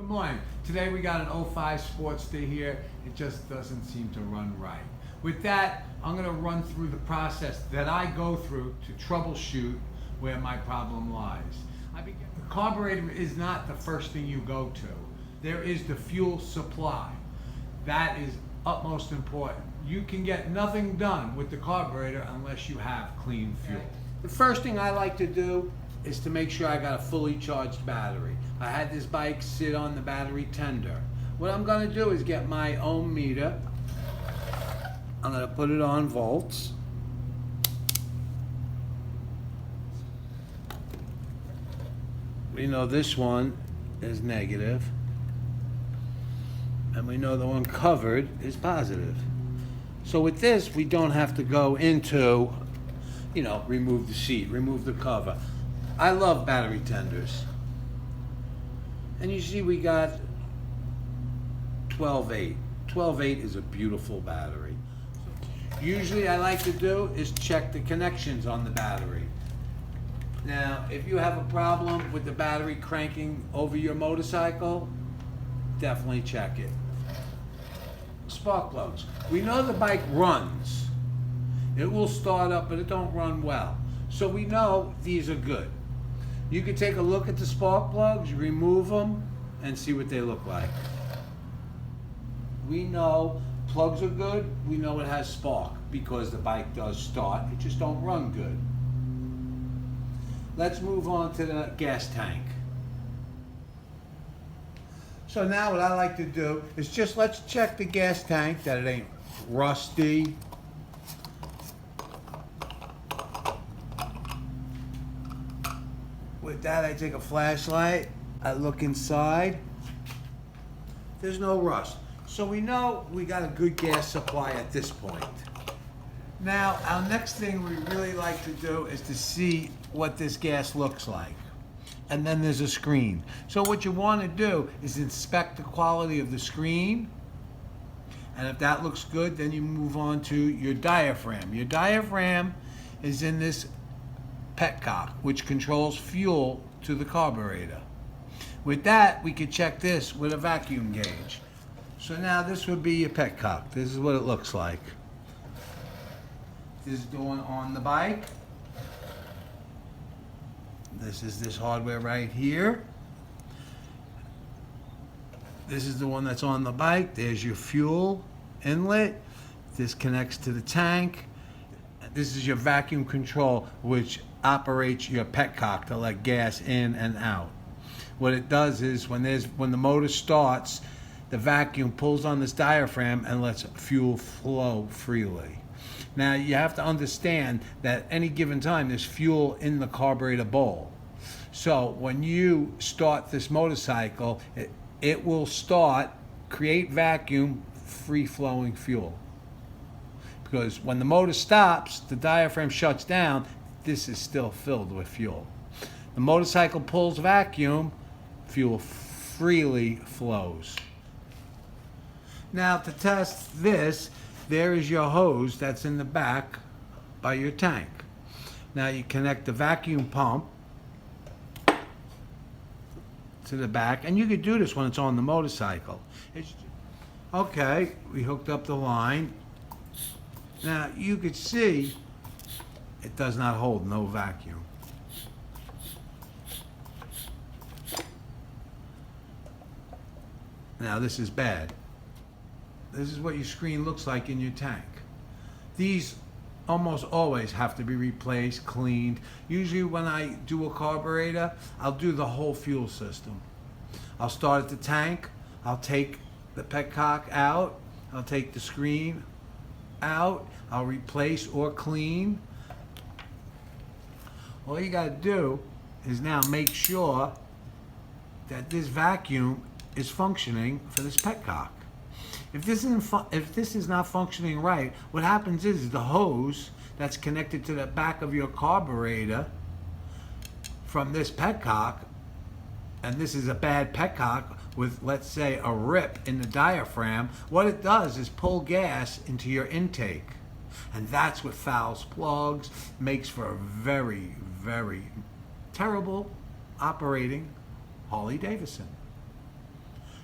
Good morning. Today we got an '05 Sportster here. It just doesn't seem to run right. With that, I'm going to run through the process that I go through to troubleshoot where my problem lies. The carburetor is not the first thing you go to. There is the fuel supply. That is utmost important. You can get nothing done with the carburetor unless you have clean fuel. The first thing I like to do is to make sure I got a fully charged battery. I had this bike sit on the battery tender. What I'm going to do is get my ohm meter. I'm going to put it on volts. We know this one is negative, and we know the one covered is positive. So with this, we don't have to go into, remove the seat, remove the cover. I love battery tenders. And you see we got 12.8. 12.8 is a beautiful battery. Usually I like to do is check the connections on the battery. Now, if you have a problem with the battery cranking over your motorcycle, definitely check it. Spark plugs. We know the bike runs. It will start up, but it don't run well. So we know these are good. You can take a look at the spark plugs, remove them, and see what they look like. We know plugs are good. We know it has spark because the bike does start. It just don't run good. Let's move on to the gas tank. So now what I like to do is let's check the gas tank that it ain't rusty. With that, I take a flashlight, I look inside. There's no rust. So we know we got a good gas supply at this point. Now, our next thing we really like to do is to see what this gas looks like. And then there's a screen. So what you want to do is inspect the quality of the screen. And if that looks good, then you move on to your diaphragm. Your diaphragm is in this petcock, which controls fuel to the carburetor. With that, we could check this with a vacuum gauge. So now this would be your petcock. This is what it looks like. This is the one on the bike. This is this hardware right here. This is the one that's on the bike. There's your fuel inlet. This connects to the tank. This is your vacuum control, which operates your petcock to let gas in and out. What it does is when the motor starts, the vacuum pulls on this diaphragm and lets fuel flow freely. Now you have to understand that any given time there's fuel in the carburetor bowl. So when you start this motorcycle, it will create vacuum, free-flowing fuel. Because when the motor stops, the diaphragm shuts down, this is still filled with fuel. The motorcycle pulls vacuum, fuel freely flows. Now to test this, there is your hose that's in the back by your tank. Now you connect the vacuum pump to the back, and you could do this when it's on the motorcycle. Okay, we hooked up the line. Now you could see it does not hold no vacuum. Now this is bad. This is what your screen looks like in your tank. These almost always have to be replaced, cleaned. Usually when I do a carburetor, I'll do the whole fuel system. I'll start at the tank, I'll take the petcock out, I'll take the screen out, I'll replace or clean. All you gotta do is now make sure that this vacuum is functioning for this petcock. If this is not functioning right, what happens is the hose that's connected to the back of your carburetor from this petcock, and this is a bad petcock with, let's say, a rip in the diaphragm, what it does is pull gas into your intake. And that's what fouls plugs, makes for a very, very terrible operating Harley Davidson.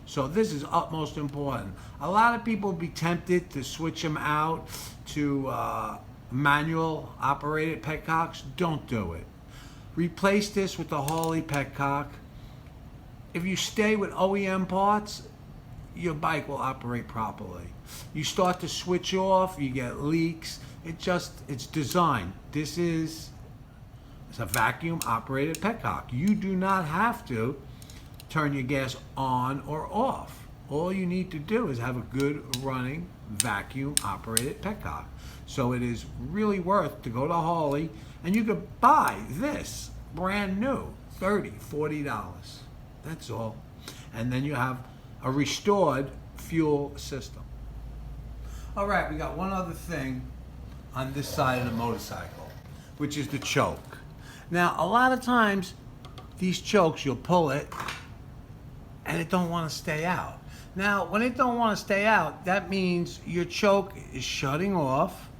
So this is utmost important. A lot of people be tempted to switch them out to manual operated petcocks. Don't do it. Replace this with the Harley petcock. If you stay with OEM parts, your bike will operate properly. You start to switch off, you get leaks. It's designed. It's a vacuum operated petcock. You do not have to turn your gas on or off. All you need to do is have a good running vacuum operated petcock. So it is really worth to go to Harley, and you could buy this brand new, $30, $40. That's all. And then you have a restored fuel system. All right, we got one other thing on this side of the motorcycle, which is the choke. Now, a lot of times, these chokes, you'll pull it, and it don't want to stay out. Now, when it don't want to stay out, that means your choke is shutting off,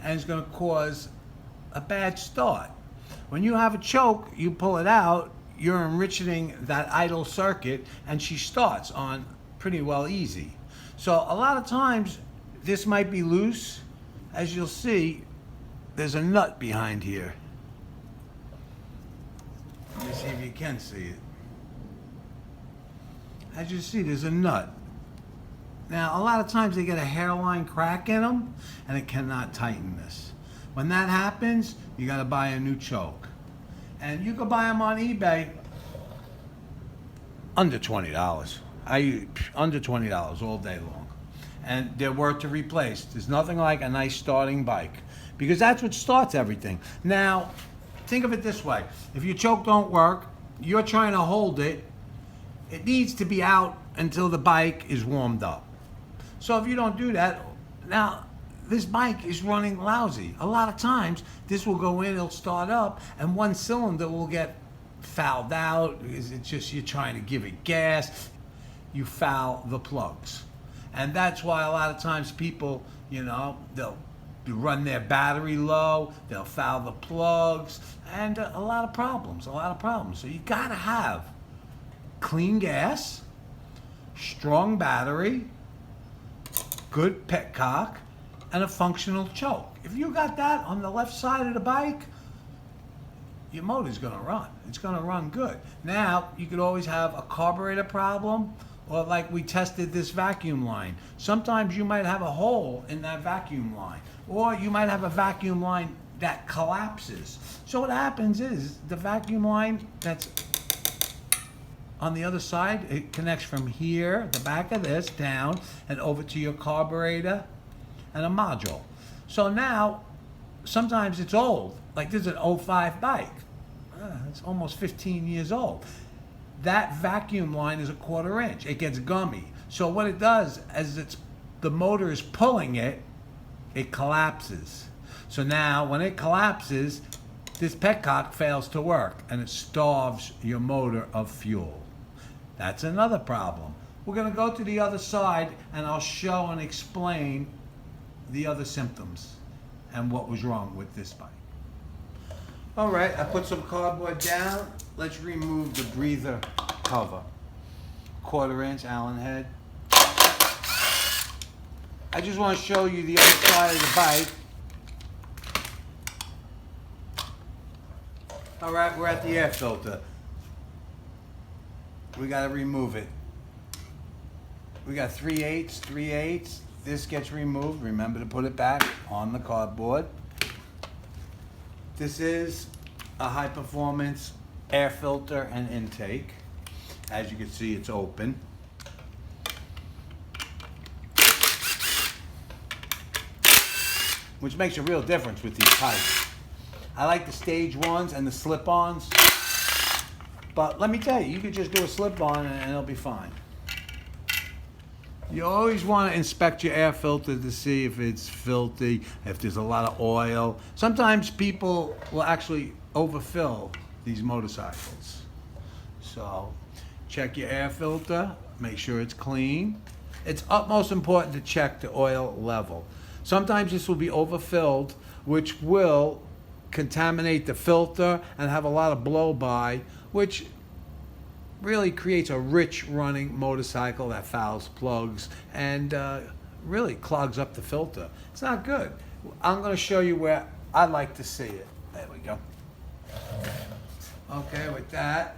and it's going to cause a bad start. When you have a choke, you pull it out, you're enriching that idle circuit, and she starts on pretty well easy. So a lot of times, this might be loose. As you'll see, there's a nut behind here. Let me see if you can see it. As you see, there's a nut. Now, a lot of times they get a hairline crack in them, and it cannot tighten this. When that happens, you got to buy a new choke. And you can buy them on eBay under $20. Under $20 all day long. And they're worth to replace. There's nothing like a nice starting bike, because that's what starts everything. Now, think of it this way. If your choke don't work, you're trying to hold it, it needs to be out until the bike is warmed up. So if you don't do that, now this bike is running lousy. A lot of times, this will go in, it'll start up, and one cylinder will get fouled out because it's just you're trying to give it gas. You foul the plugs. And that's why a lot of times people, they'll run their battery low, they'll foul the plugs, and a lot of problems. So you gotta have clean gas, strong battery, good petcock, and a functional choke. If you got that on the left side of the bike, your motor's gonna run. It's gonna run good. Now, you could always have a carburetor problem, or like we tested this vacuum line. Sometimes you might have a hole in that vacuum line, or you might have a vacuum line that collapses. So what happens is the vacuum line that's on the other side, it connects from here, the back of this, down, and over to your carburetor and a module. So now, sometimes it's old. Like this is an '05 bike. It's almost 15 years old. That vacuum line is a 1/4 inch. It gets gummy. So what it does, as the motor is pulling it, it collapses. So now, when it collapses, this petcock fails to work, and it starves your motor of fuel. That's another problem. We're going to go to the other side, and I'll show and explain the other symptoms and what was wrong with this bike. All right, I put some cardboard down. Let's remove the breather cover. 1/4 inch Allen head. I just want to show you the other side of the bike. All right, we're at the air filter. We got to remove it. We got 3/8. This gets removed. Remember to put it back on the cardboard. This is a high performance air filter and intake. As you can see, it's open. Which makes a real difference with these pipes. I like the stage ones and the slip-ons. But let me tell you, you can just do a slip-on and it'll be fine. You always want to inspect your air filter to see if it's filthy, if there's a lot of oil. Sometimes people will actually overfill these motorcycles. So check your air filter, make sure it's clean. It's utmost important to check the oil level. Sometimes this will be overfilled, which will contaminate the filter and have a lot of blow-by, which really creates a rich running motorcycle that fouls plugs and really clogs up the filter. It's not good. I'm going to show you where I like to see it. There we go. Okay, with that,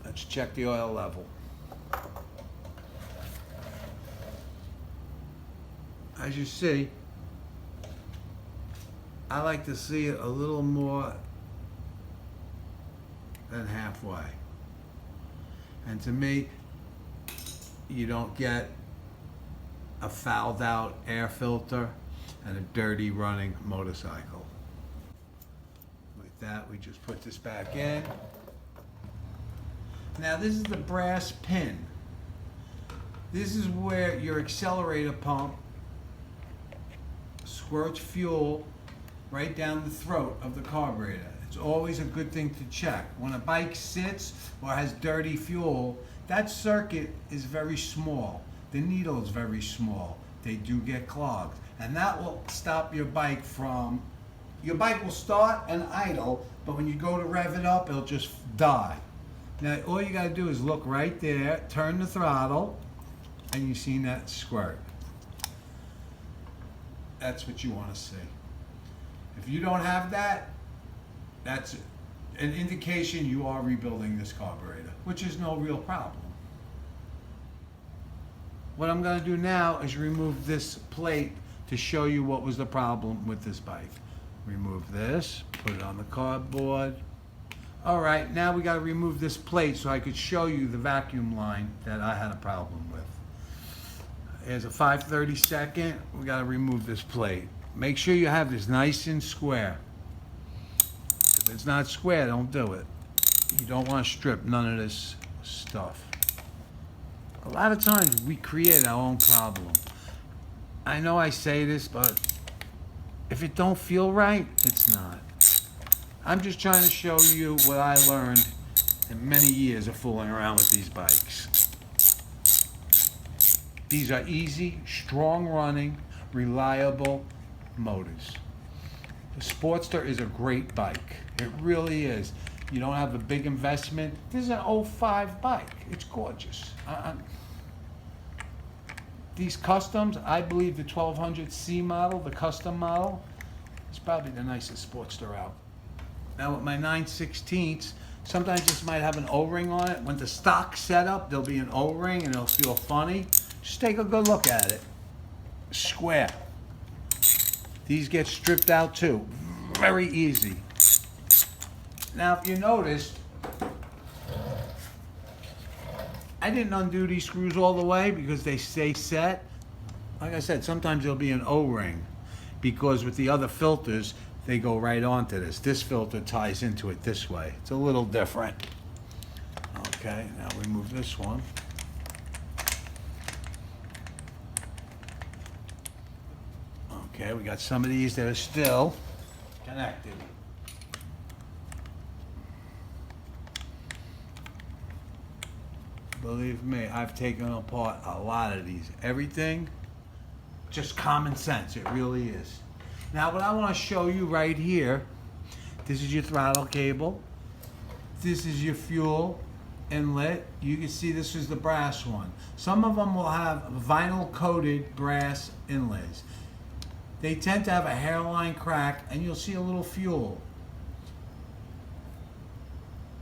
let's check the oil level. As you see, I like to see it a little more than halfway. And to me, you don't get a fouled out air filter and a dirty running motorcycle. With that, we just put this back in. Now this is the brass pin. This is where your accelerator pump squirts fuel right down the throat of the carburetor. It's always a good thing to check. When a bike sits or has dirty fuel, that circuit is very small. The needle is very small. They do get clogged. And that will stop your bike from, your bike will start and idle, but when you go to rev it up, it'll just die. Now, all you gotta do is look right there, turn the throttle, and you've seen that squirt. That's what you wanna see. If you don't have that, that's an indication you are rebuilding this carburetor, which is no real problem. What I'm going to do now is remove this plate to show you what was the problem with this bike. Remove this, put it on the cardboard. All right, now we got to remove this plate so I could show you the vacuum line that I had a problem with. Here's a 5/32. We got to remove this plate. Make sure you have this nice and square. If it's not square, don't do it. You don't want to strip none of this stuff. A lot of times we create our own problem. I know I say this, but if it don't feel right, it's not. I'm just trying to show you what I learned in many years of fooling around with these bikes. These are easy, strong running, reliable motors. The Sportster is a great bike. It really is. You don't have a big investment. This is an '05 bike. It's gorgeous. These customs, I believe the 1200C model, the custom model, is probably the nicest Sportster out. Now with my 9/16, sometimes this might have an O-ring on it. When the stock setup, there'll be an O-ring and it'll feel funny. Just take a good look at it. Square. These get stripped out too. Very easy. Now if you noticed, I didn't undo these screws all the way because they stay set. Like I said, sometimes there'll be an O-ring because with the other filters, they go right onto this. This filter ties into it this way. It's a little different. Okay, now remove this one. Okay, we got some of these that are still connected. Believe me, I've taken apart a lot of these. Everything, just common sense, it really is. Now what I want to show you right here, this is your throttle cable. This is your fuel inlet. You can see this is the brass one. Some of them will have vinyl coated brass inlays. They tend to have a hairline crack and you'll see a little fuel.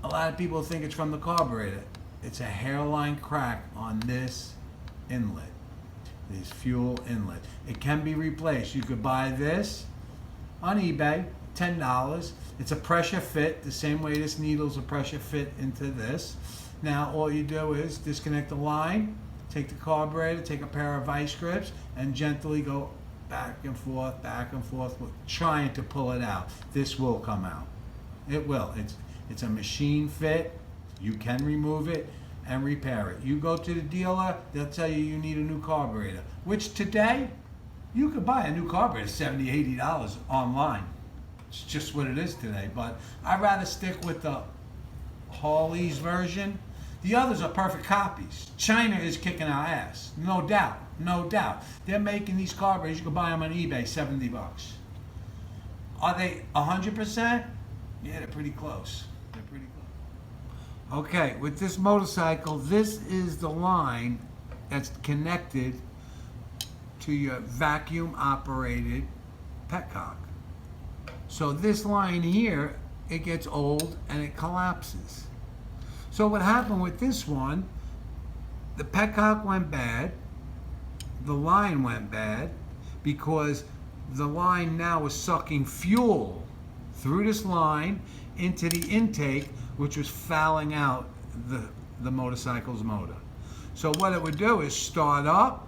A lot of people think it's from the carburetor. It's a hairline crack on this inlet, this fuel inlet. It can be replaced. You could buy this on eBay, $10. It's a pressure fit, the same way this needle's a pressure fit into this. Now all you do is disconnect the line, take the carburetor, take a pair of vice grips, and gently go back and forth, trying to pull it out. This will come out. It will. It's a machine fit. You can remove it and repair it. You go to the dealer, they'll tell you you need a new carburetor, which today, you could buy a new carburetor, $70, $80 online. It's just what it is today, but I'd rather stick with the Harley's version. The others are perfect copies. China is kicking our ass, no doubt, no doubt. They're making these carburetors, you can buy them on eBay, $70. Are they 100%? Yeah, they're pretty close. They're pretty close. Okay, with this motorcycle, this is the line that's connected to your vacuum operated petcock. So this line here, it gets old and it collapses. So what happened with this one, the petcock went bad, the line went bad, because the line now was sucking fuel through this line into the intake, which was fouling out the motorcycle's motor. So what it would do is start up,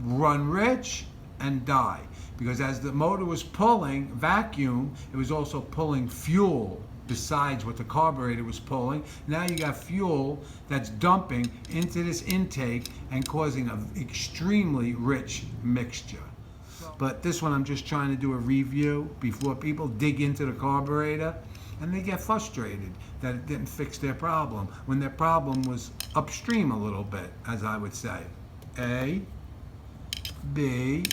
run rich, and die. Because as the motor was pulling vacuum, it was also pulling fuel besides what the carburetor was pulling. Now you got fuel that's dumping into this intake and causing an extremely rich mixture. But this one I'm just trying to do a review before people dig into the carburetor and they get frustrated that it didn't fix their problem, when their problem was upstream a little bit, as I would say. A, B,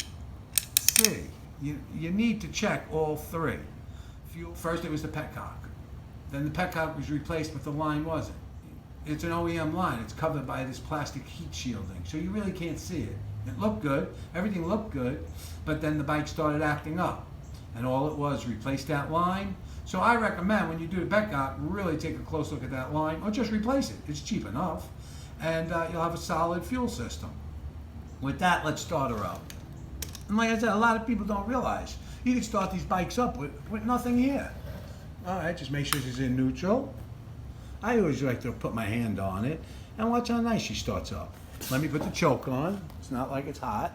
C. You need to check all three. First it was the petcock. Then the petcock was replaced, but the line wasn't. It's an OEM line. It's covered by this plastic heat shielding, so you really can't see it. It looked good. Everything looked good, but then the bike started acting up. And all it was, replace that line. So I recommend when you do the petcock, really take a close look at that line, or just replace it. It's cheap enough. And you'll have a solid fuel system. With that, let's start her up. And like I said, a lot of people don't realize you can start these bikes up with nothing here. All right, just make sure she's in neutral. I always like to put my hand on it and watch how nice she starts up. Let me put the choke on. It's not like it's hot.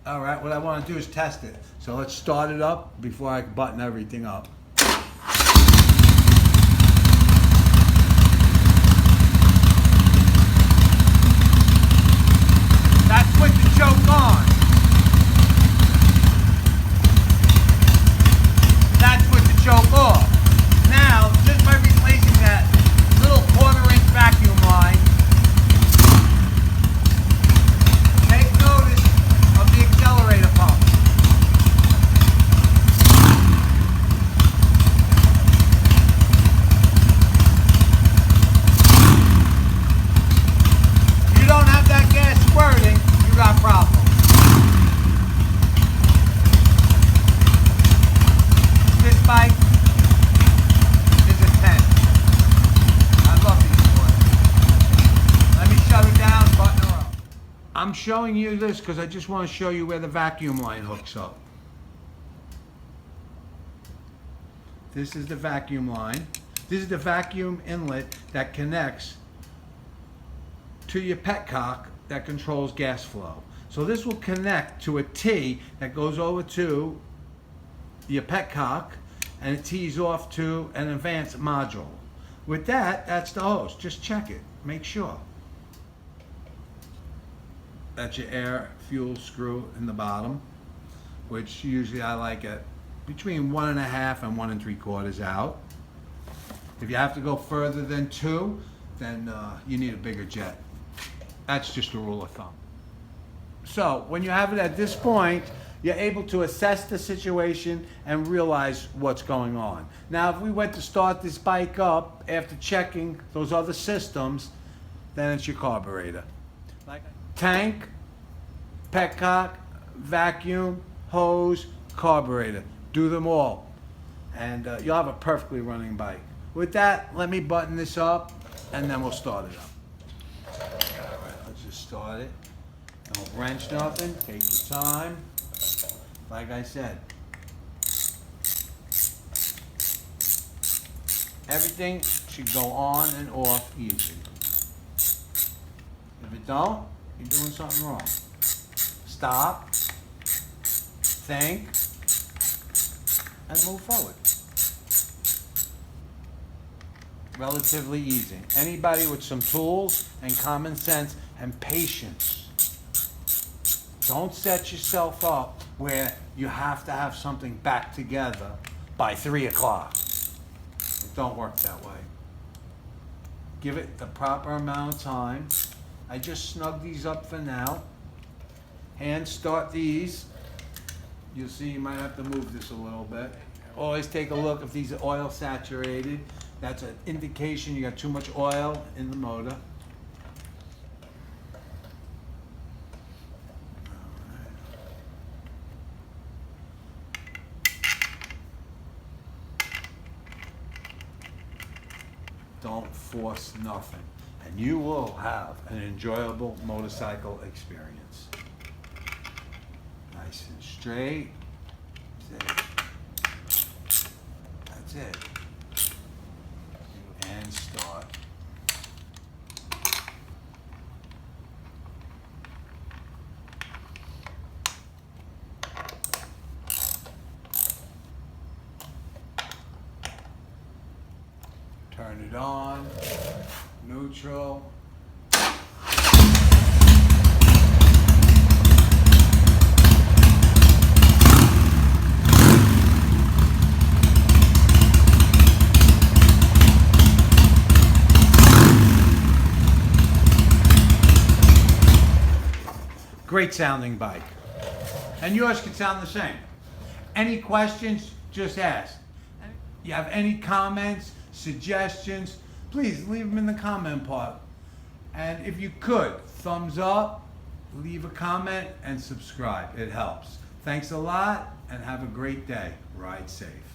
All right, what I want to do is test it. So let's start it up before I button everything up. That's with the choke on. That's with the choke off. Now, just by replacing that little 1/4-inch vacuum line, take notice of the accelerator pump. If you don't have that gas squirting, you got problems. This bike is a 10. I love these boys. Let me shut it down, button her up. I'm showing you this because I just want to show you where the vacuum line hooks up. This is the vacuum line. This is the vacuum inlet that connects to your petcock that controls gas flow. So this will connect to a T that goes over to your petcock, and it tees off to an advanced module. With that, that's the hose. Just check it. Make sure. That's your air fuel screw in the bottom, which usually I like at between 1.5 and 1 3/4 out. If you have to go further than 2, then you need a bigger jet. That's just a rule of thumb. So when you have it at this point, you're able to assess the situation and realize what's going on. Now, if we went to start this bike up after checking those other systems, then it's your carburetor. Like tank, petcock, vacuum, hose, carburetor. Do them all, and you'll have a perfectly running bike. With that, let me button this up, and then we'll start it up. All right, let's just start it. Don't wrench nothing. Take your time. Like I said, everything should go on and off easy. If it don't, you're doing something wrong. Stop, think, and move forward. Relatively easy. Anybody with some tools and common sense and patience. Don't set yourself up where you have to have something back together by 3 o'clock. It don't work that way. Give it the proper amount of time. I just snug these up for now. Hand start these. You'll see you might have to move this a little bit. Always take a look if these are oil saturated. That's an indication you got too much oil in the motor. Don't force nothing, and you will have an enjoyable motorcycle experience. Nice and straight. That's it. And start. Turn it on, neutral. Great sounding bike. And yours could sound the same. Any questions, just ask. You have any comments, suggestions, please leave them in the comment part. And if you could, thumbs up, leave a comment, and subscribe. It helps. Thanks a lot, and have a great day. Ride safe.